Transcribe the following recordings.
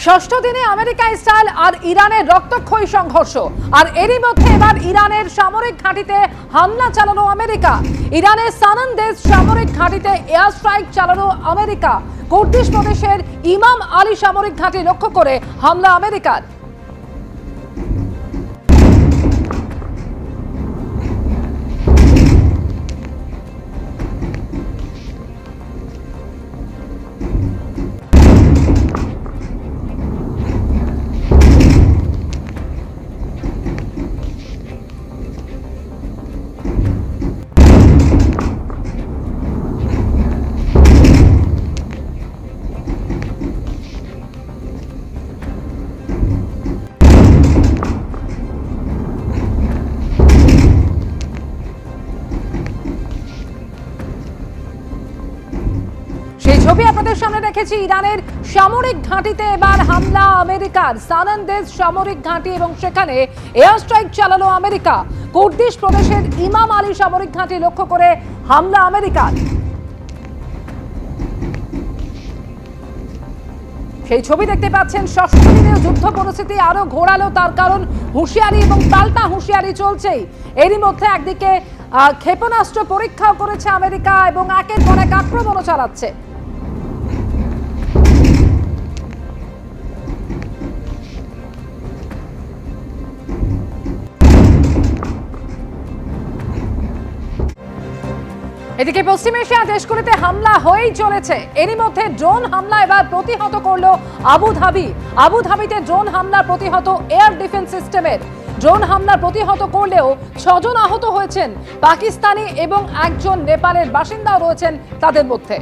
ষষ্ঠ দিনে America Israel আর ইরানের রক্তক্ষয়ী সংঘর্ষ, আর এরই মধ্যে এবার ইরানের সামরিক ঘাঁটিতে হামলা চালানো আমেরিকা। ইরানের সানান্দেজ সামরিক ঘাঁটিতে এয়ার স্ট্রাইক চালানো আমেরিকা। কুর্দিশ প্রদেশের ইমাম আলী সামরিক ঘাঁটি লক্ষ্য করে হামলা আমেরিকার। সেই ছবি আপনাদের সামনে রেখেছি। ইরানের সামরিক ঘাঁটিতে এবার হামলা আমেরিকার। সানান্দেজ সামরিক ঘাঁটি এবং সেখানে এয়ার স্ট্রাইক চালালো আমেরিকা। কুর্দিশ প্রদেশের ইমাম আলী সামরিক ঘাঁটি লক্ষ্য করে হামলা আমেরিকার। সেই ছবি দেখতে পাচ্ছেন। ষষ্ঠ দিনেও যুদ্ধ পরিস্থিতি আরো ঘোরালো, তার কারণ হুঁশিয়ারি এবং পাল্টা হুঁশিয়ারি চলছেই। এরই মধ্যে একদিকে ক্ষেপণাস্ত্র পরীক্ষাও করেছে আমেরিকা এবং একের পর এক আক্রমণও চালাচ্ছে। এদিকে পশ্চিম এশিয়া দেশগুলিতে হামলা হয়েই চলেছে। এরই মধ্যে ড্রোন হামলা এবার প্রতিহত করলো আবুধাবি। আবুধাবিতে ড্রোন হামলা প্রতিহত এয়ার ডিফেন্স সিস্টেমের। ড্রোন হামলা প্রতিহত করলেও 6 জন আহত হয়েছেন। পাকিস্তানি এবং একজন নেপালের বাসিন্দাও রয়েছেন তাদের মধ্যে।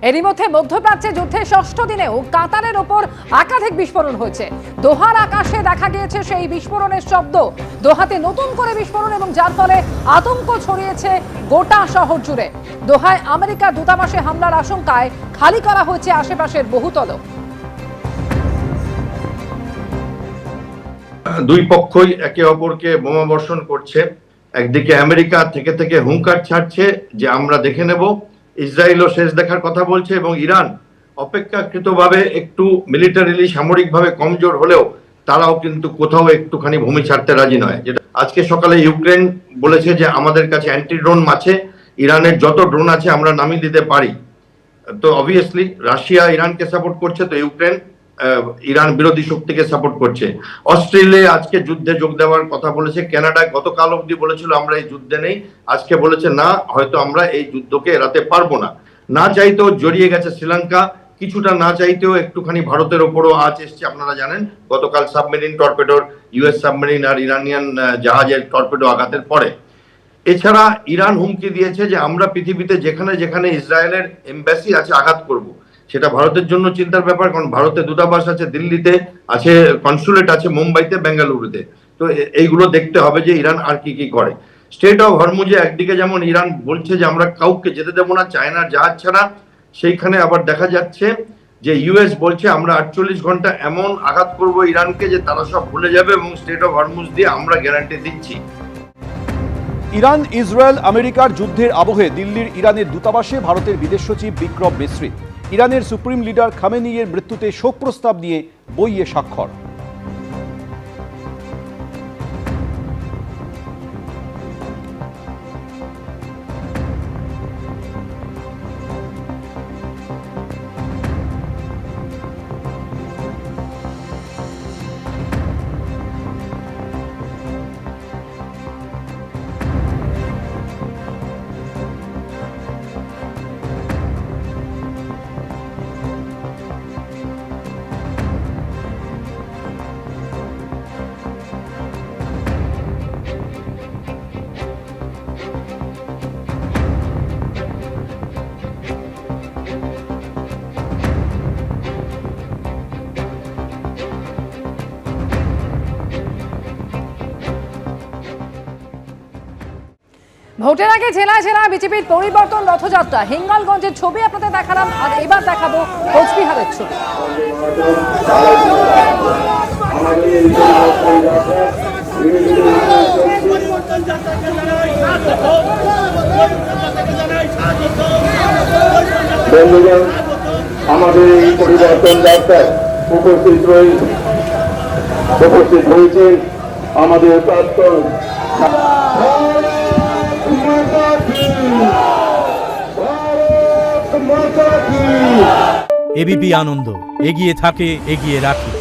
এরই মধ্যে মধ্যপ্রাচ্যে যুদ্ধের ষষ্ঠ দিনেও কাতারের ওপর একাধিক বিস্ফোরণ হয়েছে। দোহার আকাশে দেখা গিয়েছে সেই বিস্ফোরণের শব্দ। দোহাতে নতুন করে বিস্ফোরণ এবং যার ফলে আতঙ্ক ছড়িয়েছে গোটা শহর জুড়ে। দোহায় আমেরিকা দূতাবাসে হামলার আশঙ্কায় খালি করা হয়েছে আশেপাশের বহুতল। দুই পক্ষই একে অপরকে বোমা বর্ষণ করছে। একদিকে আমেরিকা থেকে থেকে হুঙ্কার ছাড়ছে যে আমরা দেখে নেব। ইসরায়েলও শেষ দেখার কথা বলছে এবং ইরান অপেক্ষাকৃতভাবে একটু মিলিটারিলি সামরিকভাবে কমজোর হলেও তারাও কিন্তু কোথাও একটুখানি ভূমি ছাড়তে রাজি নয়। যেটা আজকে সকালে ইউক্রেন বলেছে যে আমাদের কাছে অ্যান্টি ড্রোন আছে, ইরানের যত ড্রোন আছে আমরা নামিয়ে দিতে পারি। তো অবভিয়াসলি রাশিয়া ইরানকে সাপোর্ট করছে, তো ইউক্রেন ইরান বিরোধী শক্তিকে সাপোর্ট করছে। অস্ট্রেলিয়া আজকে যুদ্ধে যোগ দেওয়ার কথা বলেছে। কানাডা গতকাল অবধি বলেছিল আমরা এই যুদ্ধে নেই, আজকে বলেছে না, হয়তো আমরা এই যুদ্ধকে এড়াতে পারবো না। না চাইতেও জড়িয়ে গেছে শ্রীলঙ্কা, কিছুটা না চাইতেও একটুখানি ভারতের ওপরও আঁচ এসছে। আপনারা জানেন গতকাল সাবমেরিন টর্পেডোর, ইউএস সাবমেরিন আর ইরানিয়ান জাহাজের টর্পেডো আঘাতের পরে। এছাড়া ইরান হুমকি দিয়েছে যে আমরা পৃথিবীতে যেখানে যেখানে ইসরায়েলের এমবাসি আছে আঘাত করব। সেটা ভারতের জন্য চিন্তার ব্যাপার, কারণ ভারতের দূতাবাস আছে দিল্লিতে, আছে কনসুলেট আছে মুম্বাইতে, বেঙ্গালুরুতে। তো এইগুলো দেখতে হবে যে ইরান আর কি কি করে। স্ট্রেট অফ হরমুজে একদিকে যেমন ইরান বলছে যে আমরা কাউকে যেতে দেবো না চায়নার জাহাজ ছাড়া, সেইখানে আবার দেখা যাচ্ছে যে ইউএস বলছে আমরা 48 ঘন্টা এমন আঘাত করব ইরানকে যে তারা সব ভুলে যাবে এবং স্ট্রেট অফ হরমুজ দিয়ে আমরা গ্যারান্টি দিচ্ছি। ইরান ইসরায়েল আমেরিকার যুদ্ধের আবহে দিল্লির ইরানের দূতাবাসে ভারতের বিদেশ সচিব বিক্রম মিশ্রি। ইরানের সুপ্রিম লিডার খামেনেইয়ের মৃত্যুতে শোক প্রস্তাব নিয়ে বইয়ে স্বাক্ষর। ভোটের আগে জেলায় জেলায় বিজেপির পরিবর্তন রথযাত্রা। হিঙ্গলগঞ্জের ছবি আপনাদের দেখালাম, আর এবার দেখাবো কোচবিহারের ছবি। পরিবর্তন যাত্রা পরিবর্তন যাত্রায় উপস্থিত হয়েছেন আমাদের প্রাক্তন এবিপি আনন্দ, এগিয়ে থাকে, এগিয়ে রাখে।